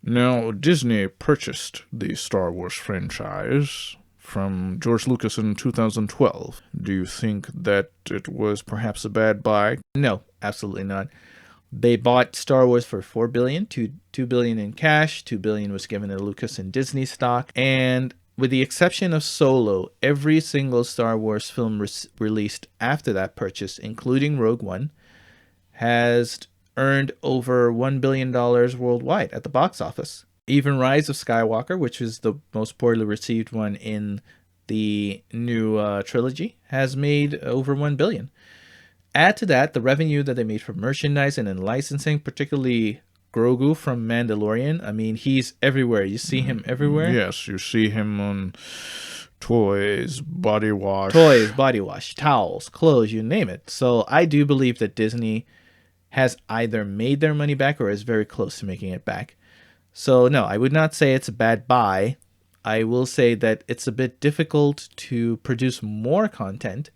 Now, Disney purchased the Star Wars franchise from George Lucas in 2012. Do you think that it was perhaps a bad buy? No, absolutely not. They bought Star Wars for $4 billion, $2 billion in cash, $2 billion was given to Lucas and Disney stock, and with the exception of Solo, every single Star Wars film released after that purchase, including Rogue One, has earned over $1 billion worldwide at the box office. Even Rise of Skywalker, which is the most poorly received one in the new trilogy, has made over $1 billion. Add to that the revenue that they made from merchandising and licensing, particularly Grogu from Mandalorian. I mean, he's everywhere. You see him everywhere. Yes, you see him on toys, body wash. Toys, body wash, towels, clothes, you name it. So I do believe that Disney has either made their money back or is very close to making it back. So no, I would not say it's a bad buy. I will say that it's a bit difficult to produce more content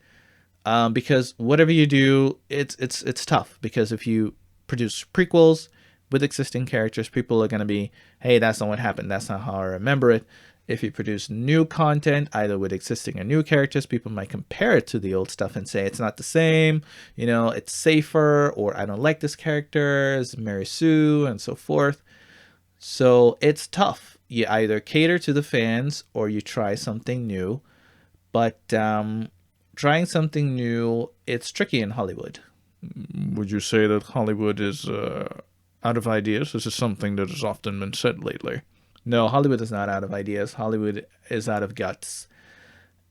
because whatever you do, it's tough. Because if you produce prequels with existing characters, people are going to be, hey, that's not what happened. That's not how I remember it. If you produce new content, either with existing or new characters, people might compare it to the old stuff and say it's not the same, you know, it's safer, or I don't like this character, it's Mary Sue, and so forth. So it's tough. You either cater to the fans or you try something new. But trying something new, it's tricky in Hollywood. Would you say that Hollywood is out of ideas? This is something that has often been said lately. No, Hollywood is not out of ideas. Hollywood is out of guts.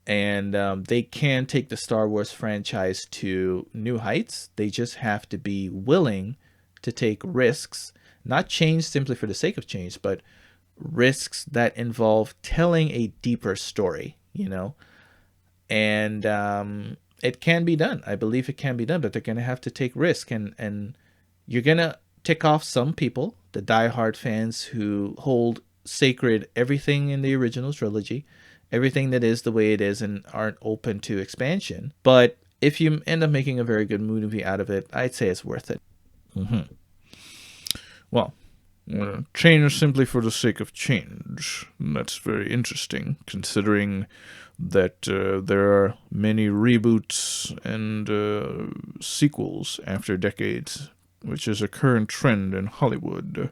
And they can take the Star Wars franchise to new heights. They just have to be willing to take risks, not change simply for the sake of change, but risks that involve telling a deeper story, you know. And it can be done. I believe it can be done, but they're going to have to take risk. And you're going to tick off some people, the diehard fans who hold sacred everything in the original trilogy, everything that is the way it is, and aren't open to expansion. But if you end up making a very good movie out of it, I'd say it's worth it. Mm-hmm. Well, change simply for the sake of change. That's very interesting, considering that there are many reboots and sequels after decades, which is a current trend in Hollywood.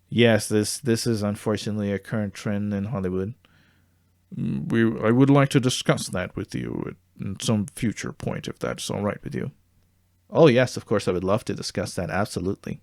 Yes, this is unfortunately a current trend in Hollywood. I would like to discuss that with you at some future point, if that's all right with you. Oh, yes, of course, I would love to discuss that, absolutely.